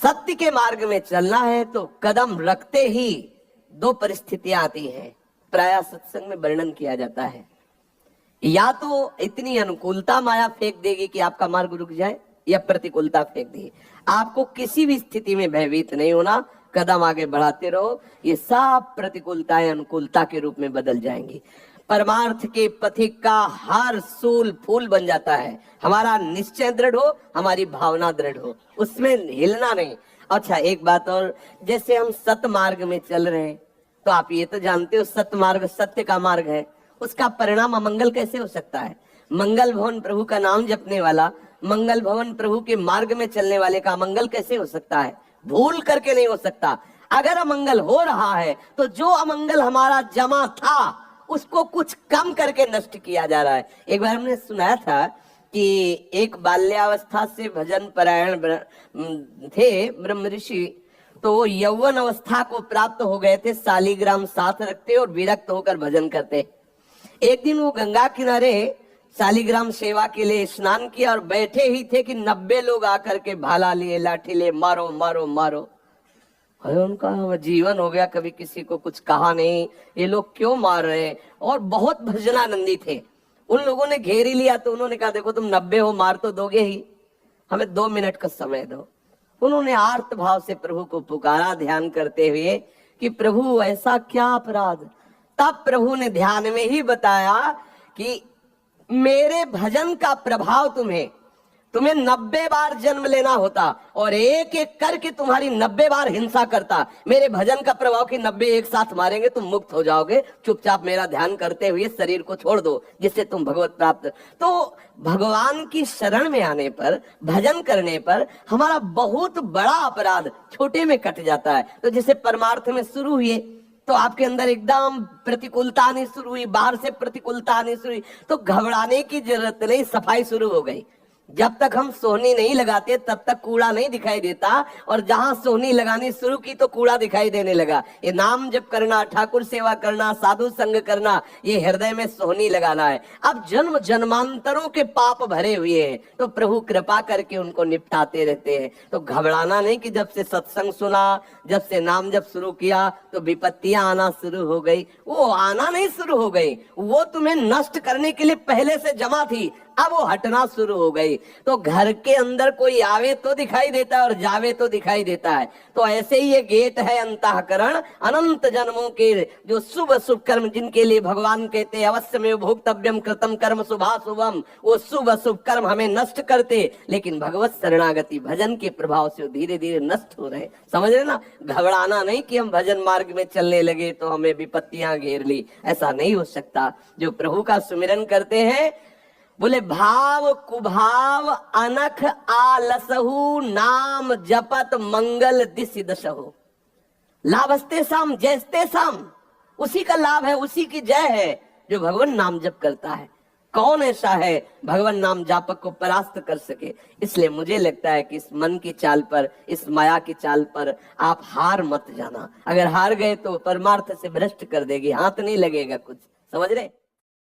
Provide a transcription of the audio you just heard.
सत्य के मार्ग में चलना है तो कदम रखते ही दो परिस्थितियां आती हैं, प्रायः सत्संग में वर्णन किया जाता है। या तो इतनी अनुकूलता माया फेंक देगी कि आपका मार्ग रुक जाए, या प्रतिकूलता फेंक देगी। आपको किसी भी स्थिति में भयभीत नहीं होना, कदम आगे बढ़ाते रहो, ये सब प्रतिकूलताएं अनुकूलता के रूप में बदल जाएंगी। परमार्थ के पथिक का हर सूल फूल बन जाता है। हमारा निश्चय दृढ़ हो, हमारी भावना दृढ़ हो, उसमें हिलना नहीं। अच्छा एक बात और, जैसे हम सत्य मार्ग में चल रहे हैं तो आप ये तो जानते हो सत्य मार्ग सत्य का मार्ग है, उसका परिणाम अमंगल कैसे हो सकता है? मंगल भवन प्रभु का नाम जपने वाला, मंगल भवन प्रभु के मार्ग में चलने वाले का अमंगल कैसे हो सकता है? भूल करके नहीं हो सकता। अगर अमंगल हो रहा है तो जो अमंगल हमारा जमा था उसको कुछ कम करके नष्ट किया जा रहा है। एक बार हमने सुनाया था कि एक बाल्यावस्था से भजन परायण थे ब्रह्म ऋषि, तो वो यौवन अवस्था को प्राप्त हो गए थे, शालिग्राम साथ रखते और विरक्त होकर भजन करते। एक दिन वो गंगा किनारे शालिग्राम सेवा के लिए स्नान किया और बैठे ही थे कि 90 लोग आकर के भाला लिए, लाठी लिए, मारो मारो मारो। उनका जीवन हो गया, कभी किसी को कुछ कहा नहीं, ये लोग क्यों मार रहे हैं? और बहुत भजनानंदी थे। उन लोगों ने घेर ही लिया तो उन्होंने कहा देखो तुम 90 हो, मार तो दोगे ही, हमें 2 मिनट का समय दो। उन्होंने आर्त भाव से प्रभु को पुकारा ध्यान करते हुए कि प्रभु ऐसा क्या अपराध। तब प्रभु ने ध्यान में ही बताया कि मेरे भजन का प्रभाव तुम्हें 90 बार जन्म लेना होता और एक एक करके तुम्हारी 90 बार हिंसा करता। मेरे भजन का प्रभाव कि 90 एक साथ मारेंगे, तुम मुक्त हो जाओगे। चुपचाप मेरा ध्यान करते हुए शरीर को छोड़ दो, जिससे तुम भगवत प्राप्त। तो भगवान की शरण में आने पर, भजन करने पर हमारा बहुत बड़ा अपराध छोटे में कट जाता है। तो जैसे परमार्थ में शुरू हुए तो आपके अंदर एकदम प्रतिकूलता आनी शुरू हुई, बाहर से प्रतिकूलता आनी शुरू हुई, तो घबराने की जरूरत नहीं, सफाई शुरू हो गई। जब तक हम सोहनी नहीं लगाते तब तक कूड़ा नहीं दिखाई देता, और जहां सोहनी लगानी शुरू की तो कूड़ा दिखाई देने लगा। ये नाम जप करना, ठाकुर सेवा करना, साधु संग करना, ये हृदय में सोहनी लगाना है। अब जन्म जन्मांतरों के पाप भरे हुए हैं तो प्रभु कृपा करके उनको निपटाते रहते हैं। तो घबराना नहीं कि जब से सत्संग सुना, जब से नाम जप शुरू किया तो विपत्तियां आना शुरू हो गई। वो आना नहीं शुरू हो गई, वो तुम्हें नष्ट करने के लिए पहले से जमा थी, अब वो हटना शुरू हो गई। तो घर के अंदर कोई आवे तो दिखाई देता है और जावे तो दिखाई देता है। तो ऐसे ही ये गेट है अंतःकरण, अनंत जन्मों के जो शुभ शुभ कर्म जिनके लिए भगवान कहते हैं अवश्य में भोक्तव्यम कृतम कर्म शुभाशुभम, वो शुभ शुभ कर्म हमें नष्ट करते, लेकिन भगवत शरणागति भजन के प्रभाव से धीरे धीरे नष्ट हो रहे। समझ रहे ना? घबराना नहीं कि हम भजन मार्ग में चलने लगे तो हमें विपत्तियां घेर ली, ऐसा नहीं हो सकता। जो प्रभु का सुमिरन करते हैं, बोले भाव कुभाव अनख आलसहु नाम जपत मंगल दिशि दशहु। लाभस्ते साम जयस्ते साम, उसी का लाभ है, उसी की जय है जो भगवान नाम जप करता है। कौन ऐसा है भगवान नाम जापक को परास्त कर सके? इसलिए मुझे लगता है कि इस मन की चाल पर, इस माया की चाल पर आप हार मत जाना। अगर हार गए तो परमार्थ से भ्रष्ट कर देगी, हाथ नहीं लगेगा कुछ। समझ रहे?